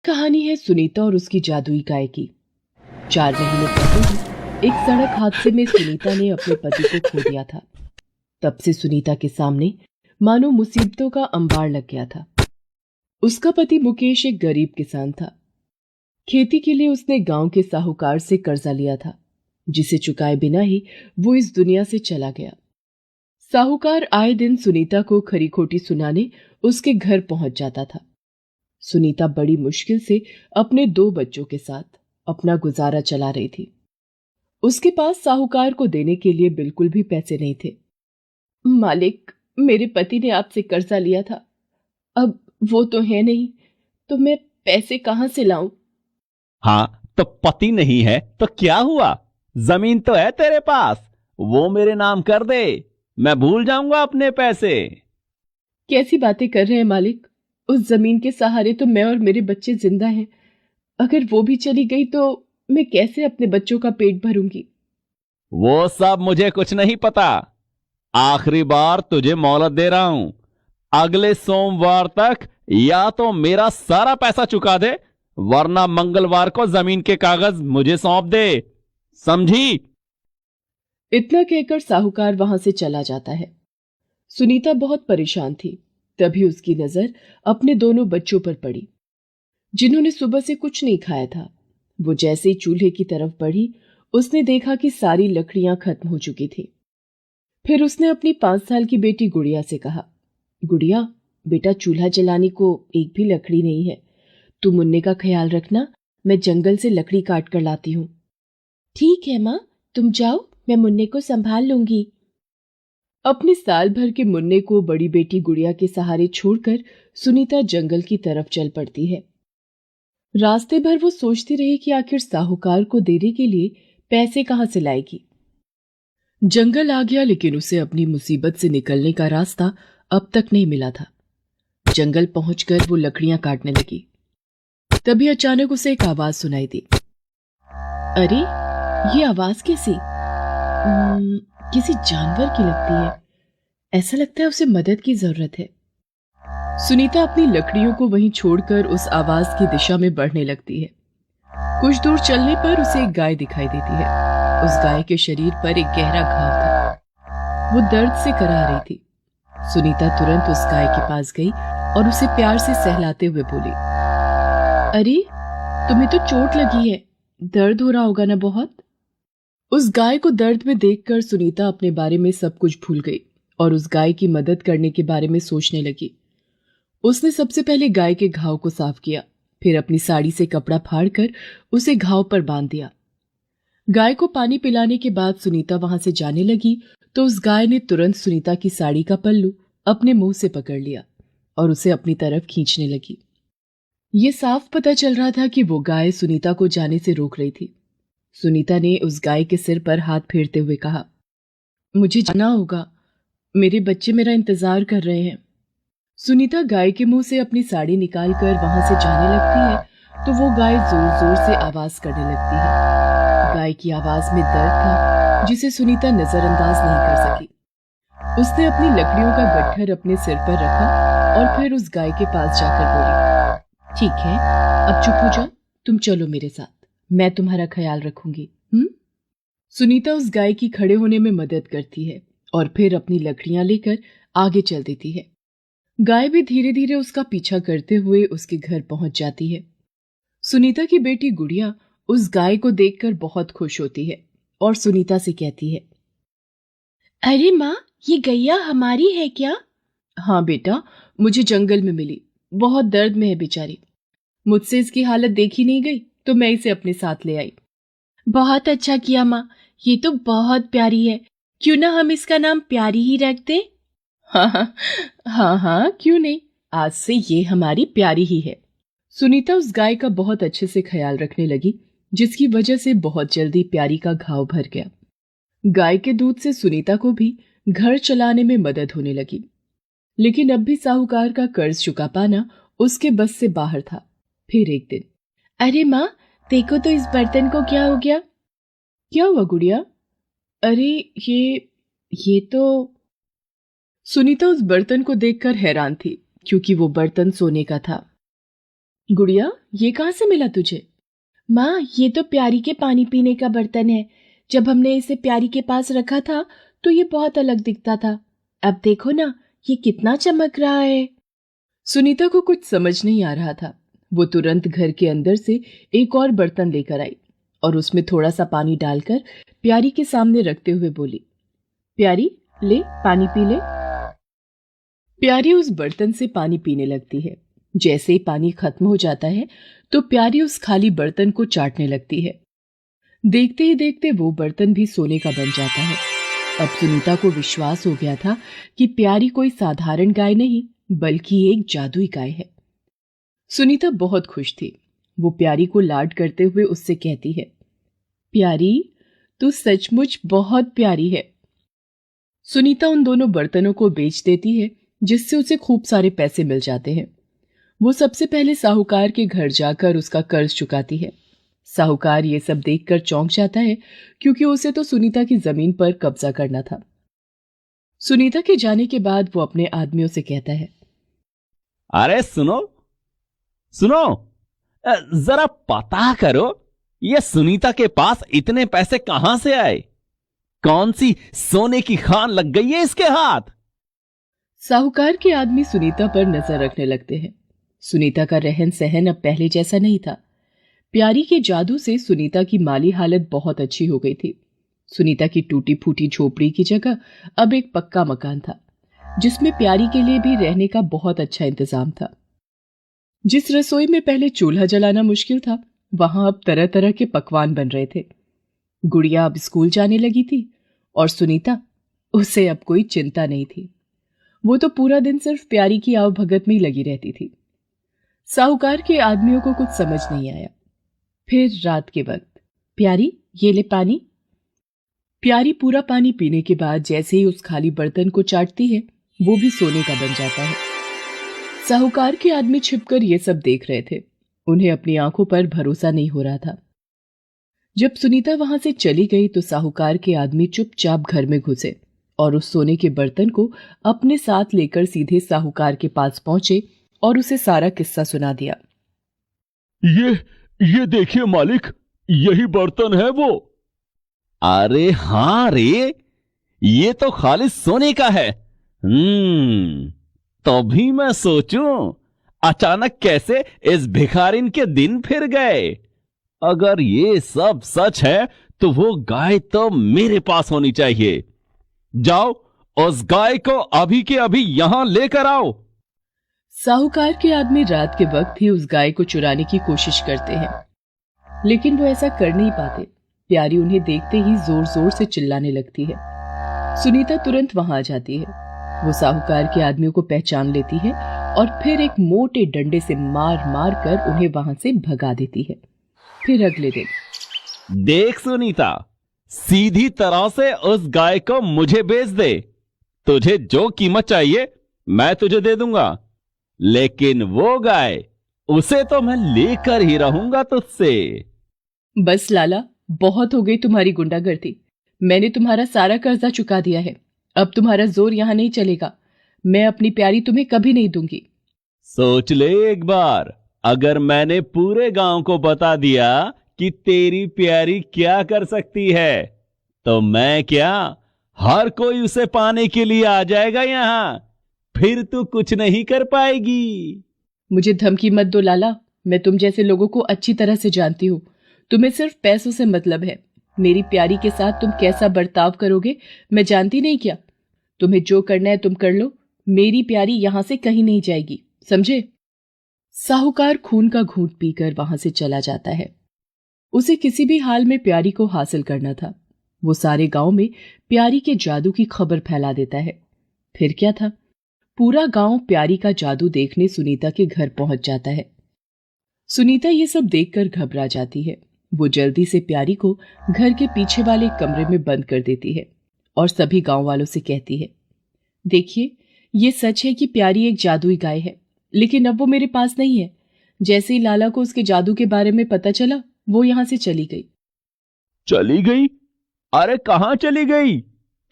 कहानी है सुनीता और उसकी जादुई गाय की। 4 महीने पहले ही एक सड़क हादसे में सुनीता ने अपने पति को खो दिया था। तब से सुनीता के सामने मानो मुसीबतों का अंबार लग गया था। उसका पति मुकेश एक गरीब किसान था। खेती के लिए उसने गांव के साहूकार से कर्जा लिया था, जिसे चुकाए बिना ही वो इस दुनिया से चला गया। साहूकार आए दिन सुनीता को खरी खोटी सुनाने उसके घर पहुंच जाता था। सुनीता बड़ी मुश्किल से अपने 2 बच्चों के साथ अपना गुजारा चला रही थी। उसके पास साहूकार को देने के लिए बिल्कुल भी पैसे नहीं थे। मालिक, मेरे पति ने आपसे कर्जा लिया था, अब वो तो है नहीं, तो मैं पैसे कहां से लाऊं? हाँ, तो पति नहीं है तो क्या हुआ? जमीन तो है तेरे पास, वो मेरे नाम कर दे, मैं भूल जाऊंगा अपने पैसे। कैसी बातें कर रहे हैं मालिक? उस जमीन के सहारे तो मैं और मेरे बच्चे जिंदा हैं। अगर वो भी चली गई तो मैं कैसे अपने बच्चों का पेट भरूंगी? वो सब मुझे कुछ नहीं पता। आखिरी बार तुझे मोहलत दे रहा हूं। अगले सोमवार तक या तो मेरा सारा पैसा चुका दे, वरना मंगलवार को जमीन के कागज मुझे सौंप दे, समझी? इतना कहकर साहूकार वहां से चला जाता है। सुनीता बहुत परेशान थी। तभी उसकी नजर अपने दोनों बच्चों पर पड़ी, जिन्होंने सुबह से कुछ नहीं खाया था। वो जैसे ही चूल्हे की तरफ बढ़ी, उसने देखा कि सारी लकड़ियां खत्म हो चुकी थी। फिर उसने अपनी 5 साल की बेटी गुड़िया से कहा, गुड़िया, बेटा, चूल्हा जलाने को एक भी लकड़ी नहीं है। तू मुन्ने का ख्याल रखना, मैं जंगल से लकड़ी काट कर लाती हूँ। ठीक है माँ, तुम जाओ, मैं मुन्ने को संभाल लूंगी। अपने साल भर के मुन्ने को बड़ी बेटी गुड़िया के सहारे छोड़कर सुनीता जंगल की तरफ चल पड़ती है। रास्ते भर वो सोचती रही कि आखिर साहूकार को देने के लिए पैसे कहां से लाएगी। जंगल आ गया, लेकिन उसे अपनी मुसीबत से निकलने का रास्ता अब तक नहीं मिला था। जंगल पहुंचकर वो लकड़ियां काटने लगी। तभी अचानक उसे एक आवाज सुनाई दी। अरे, ये आवाज कैसी? किसी जानवर की लगती है। ऐसा लगता है उसे मदद की जरूरत है। सुनीता अपनी लकड़ियों को वहीं छोड़कर उस आवाज की दिशा में बढ़ने लगती है। कुछ दूर चलने पर उसे एक गाय दिखाई देती है। उस गाय के शरीर पर एक गहरा घाव था। वो दर्द से कराह रही थी। सुनीता तुरंत उस गाय के पास गई और उसे प्यार से सहलाते हुए बोली, अरे, तुम्हें तो चोट लगी है, दर्द हो रहा होगा ना बहुत? उस गाय को दर्द में देखकर सुनीता अपने बारे में सब कुछ भूल गई और उस गाय की मदद करने के बारे में सोचने लगी। उसने सबसे पहले गाय के घाव को साफ किया, फिर अपनी साड़ी से कपड़ा फाड़कर उसे घाव पर बांध दिया। गाय को पानी पिलाने के बाद सुनीता वहां से जाने लगी तो उस गाय ने तुरंत सुनीता की साड़ी का पल्लू अपने मुंह से पकड़ लिया और उसे अपनी तरफ खींचने लगी। ये साफ पता चल रहा था कि वो गाय सुनीता को जाने से रोक रही थी। सुनीता ने उस गाय के सिर पर हाथ फेरते हुए कहा, मुझे जाना होगा, मेरे बच्चे मेरा इंतजार कर रहे हैं। सुनीता गाय के मुंह से अपनी साड़ी निकालकर वहां से जाने लगती है तो वो गाय जोर जोर से आवाज करने लगती है। गाय की आवाज में दर्द था, जिसे सुनीता नजरअंदाज नहीं कर सकी। उसने अपनी लकड़ियों का गट्ठर अपने सिर पर रखा और फिर उस गाय के पास जाकर बोली, ठीक है, अब चुप हो जाओ, तुम चलो मेरे साथ, मैं तुम्हारा ख्याल रखूंगी। सुनीता उस गाय की खड़े होने में मदद करती है और फिर अपनी लकड़ियां लेकर आगे चल देती है। गाय भी धीरे धीरे उसका पीछा करते हुए उसके घर पहुंच जाती है। सुनीता की बेटी गुड़िया उस गाय को देखकर बहुत खुश होती है और सुनीता से कहती है, अरे माँ, ये गैया हमारी है क्या? हाँ बेटा, मुझे जंगल में मिली, बहुत दर्द में है बेचारी। मुझसे इसकी हालत देखी नहीं गई तो मैं इसे अपने साथ ले आई। बहुत अच्छा किया माँ, ये तो बहुत प्यारी है, क्यों ना हम इसका नाम प्यारी ही रख दें? हाँ हाँ, हाँ हाँ, क्यों नहीं, आज से ये हमारी प्यारी ही है। सुनीता उस गाय का बहुत अच्छे से ख्याल रखने लगी, जिसकी वजह से बहुत जल्दी प्यारी का घाव भर गया। गाय के दूध से सुनीता को भी घर चलाने में मदद होने लगी, लेकिन अब भी साहूकार का कर्ज चुका पाना उसके बस से बाहर था। फिर एक दिन, अरे माँ, देखो तो इस बर्तन को क्या हो गया? क्या हुआ गुड़िया? अरे, ये तो। सुनीता उस बर्तन को देखकर हैरान थी, क्योंकि वो बर्तन सोने का था। गुड़िया, ये कहाँ से मिला तुझे? माँ, ये तो प्यारी के पानी पीने का बर्तन है। जब हमने इसे प्यारी के पास रखा था तो ये बहुत अलग दिखता था। अब देखो ना, ये कितना चमक रहा है। सुनीता को कुछ समझ नहीं आ रहा था। वो तुरंत घर के अंदर से एक और बर्तन लेकर आई और उसमें थोड़ा सा पानी डालकर प्यारी के सामने रखते हुए बोली, प्यारी, ले पानी पी ले। प्यारी उस बर्तन से पानी पीने लगती है। जैसे ही पानी खत्म हो जाता है तो प्यारी उस खाली बर्तन को चाटने लगती है। देखते ही देखते वो बर्तन भी सोने का बन जाता है। अब सुनीता को विश्वास हो गया था कि प्यारी कोई साधारण गाय नहीं बल्कि एक जादुई गाय है। सुनीता बहुत खुश थी। वो प्यारी को लाड करते हुए उससे कहती है, प्यारी, तू सचमुच बहुत प्यारी है। सुनीता उन दोनों बर्तनों को बेच देती है जिससे उसे खूब सारे पैसे मिल जाते हैं। वो सबसे पहले साहूकार के घर जाकर उसका कर्ज चुकाती है। साहूकार ये सब देखकर चौंक जाता है क्योंकि उसे तो सुनीता की जमीन पर कब्जा करना था। सुनीता के जाने के बाद वो अपने आदमियों से कहता है, अरे सुनो सुनो, जरा पता करो ये सुनीता के पास इतने पैसे कहां से आए? कौन सी सोने की खान लग गई है इसके हाथ? साहूकार के आदमी सुनीता पर नजर रखने लगते हैं। सुनीता का रहन सहन अब पहले जैसा नहीं था। प्यारी के जादू से सुनीता की माली हालत बहुत अच्छी हो गई थी। सुनीता की टूटी फूटी झोपड़ी की जगह अब एक पक्का मकान था जिसमें प्यारी के लिए भी रहने का बहुत अच्छा इंतजाम था। जिस रसोई में पहले चूल्हा जलाना मुश्किल था, वहां अब तरह तरह के पकवान बन रहे थे। गुड़िया अब स्कूल जाने लगी थी और सुनीता, उसे अब कोई चिंता नहीं थी। वो तो पूरा दिन सिर्फ प्यारी की आवभगत में ही लगी रहती थी। साहूकार के आदमियों को कुछ समझ नहीं आया। फिर रात के वक्त, प्यारी, ये ले पानी। प्यारी पूरा पानी पीने के बाद जैसे ही उस खाली बर्तन को चाटती है, वो भी सोने का बन जाता है। साहूकार के आदमी छिपकर ये सब देख रहे थे। उन्हें अपनी आंखों पर भरोसा नहीं हो रहा था। जब सुनीता वहां से चली गई तो साहूकार के आदमी चुपचाप घर में घुसे और उस सोने के बर्तन को अपने साथ लेकर सीधे साहूकार के पास पहुंचे और उसे सारा किस्सा सुना दिया। ये देखिए मालिक, यही बर्तन है वो। अरे हां रे, ये तो खाली सोने का है। तभी मैं सोचूं अचानक कैसे इस भिखारिन के दिन फिर गए। अगर ये सब सच है तो वो गाय तो मेरे पास होनी चाहिए। जाओ, उस गाय को अभी के अभी यहां लेकर आओ। साहूकार के आदमी रात के वक्त ही उस गाय को चुराने की कोशिश करते हैं, लेकिन वो ऐसा कर नहीं पाते। प्यारी उन्हें देखते ही जोर जोर से चिल्लाने लगती है। सुनीता तुरंत वहां आ जाती है। वो साहूकार के आदमियों को पहचान लेती है और फिर एक मोटे डंडे से मार मार कर उन्हें वहां से भगा देती है। फिर अगले दिन, देख सुनीता, सीधी तरह से उस गाय को मुझे बेच दे। तुझे जो कीमत चाहिए मैं तुझे दे दूंगा, लेकिन वो गाय, उसे तो मैं लेकर ही रहूंगा तुझसे। बस लाला, बहुत हो गई तुम्हारी गुंडागर्दी। मैंने तुम्हारा सारा कर्जा चुका दिया है। अब तुम्हारा जोर यहां नहीं चलेगा। मैं अपनी प्यारी तुम्हें कभी नहीं दूंगी। सोच ले एक बार, अगर मैंने पूरे गांव को बता दिया कि तेरी प्यारी क्या कर सकती है, तो मैं क्या, हर कोई उसे पाने के लिए आ जाएगा यहां। फिर तू कुछ नहीं कर पाएगी। मुझे धमकी मत दो लाला। मैं तुम जैसे लोगों को अच्छी तरह से जानती हूँ। तुम्हें सिर्फ पैसों से मतलब है। मेरी प्यारी के साथ तुम कैसा बर्ताव करोगे मैं जानती नहीं क्या? तुम्हें जो करना है तुम कर लो। मेरी प्यारी यहां से कहीं नहीं जाएगी, समझे? साहूकार खून का घूंट पीकर वहां से चला जाता है। उसे किसी भी हाल में प्यारी को हासिल करना था। वो सारे गांव में प्यारी के जादू की खबर फैला देता है। फिर क्या था, पूरा गांव प्यारी का जादू देखने सुनीता के घर पहुंच जाता है। सुनीता ये सब देखकर घबरा जाती है। वो जल्दी से प्यारी को घर के पीछे वाले कमरे में बंद कर देती है और सभी गांव वालों से कहती है, देखिए, ये सच है कि प्यारी एक जादुई गाय है, लेकिन अब वो मेरे पास नहीं है। जैसे ही लाला को उसके जादू के बारे में पता चला, वो यहां से चली गई। चली गई? अरे कहां चली गई?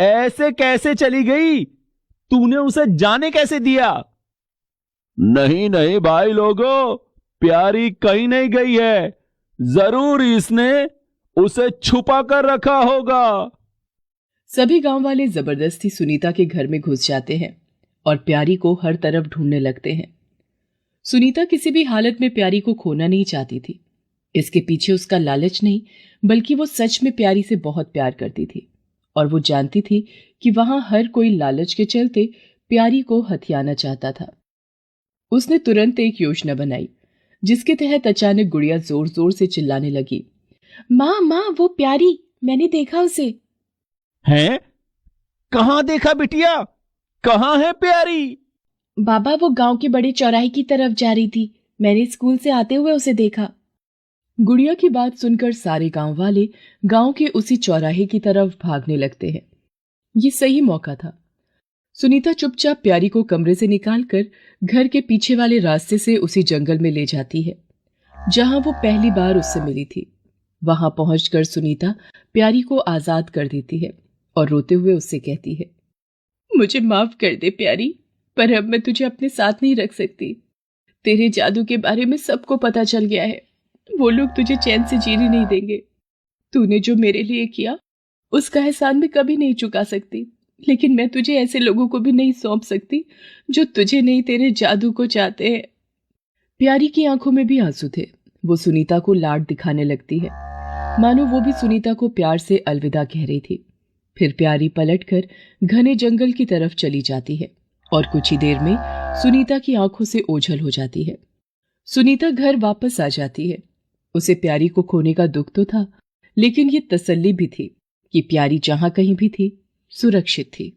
ऐसे कैसे चली गई? तूने उसे जाने कैसे दिया? नहीं नहीं भाई लोगों, प्यारी कहीं नहीं गई है, जरूर इसने उसे छुपा कर रखा होगा। सभी गांव वाले जबरदस्ती सुनीता के घर में घुस जाते हैं और प्यारी को हर तरफ ढूंढने लगते हैं। सुनीता किसी भी हालत में प्यारी को खोना नहीं चाहती थी। इसके पीछे उसका लालच नहीं, बल्कि वो सच में प्यारी से बहुत प्यार करती थी और वो जानती थी कि वहां हर कोई लालच के चलते प्यारी को हथियाना चाहता था। उसने तुरंत एक योजना बनाई, जिसके तहत अचानक गुड़िया जोर जोर से चिल्लाने लगी, माँ माँ, वो प्यारी, मैंने देखा उसे। हैं? कहां देखा बिटिया? कहां है प्यारी? बाबा, वो गांव के बड़े चौराहे की तरफ जा रही थी, मैंने स्कूल से आते हुए उसे देखा। गुड़िया की बात सुनकर सारे गांव वाले गांव के उसी चौराहे की तरफ भागने लगते हैं। ये सही मौका था। सुनीता चुपचाप प्यारी को कमरे से निकालकर घर के पीछे वाले रास्ते से उसी जंगल में ले जाती है, जहां वो पहली बार उससे मिली थी। वहां पहुंचकर सुनीता प्यारी को आजाद कर देती है और रोते हुए उससे कहती है, मुझे माफ कर दे प्यारी, पर अब मैं तुझे अपने साथ नहीं रख सकती। तेरे जादू के बारे में सबको पता चल गया है। वो लोग तुझे चैन से जीने नहीं देंगे। तूने जो मेरे लिए किया, उसका एहसान मैं कभी नहीं चुका सकती, लेकिन मैं तुझे ऐसे लोगों को भी नहीं सौंप सकती जो तुझे नहीं, तेरे जादू को चाहते हैं। प्यारी की आंखों में भी आंसू थे। वो सुनीता को लाड दिखाने लगती है, मानो वो भी सुनीता को प्यार से अलविदा कह रही थी। फिर प्यारी पलटकर घने जंगल की तरफ चली जाती है और कुछ ही देर में सुनीता की आंखों से ओझल हो जाती है। सुनीता घर वापस आ जाती है। उसे प्यारी को खोने का दुख तो था, लेकिन ये तसल्ली भी थी कि प्यारी जहां कहीं भी थी, सुरक्षित थी।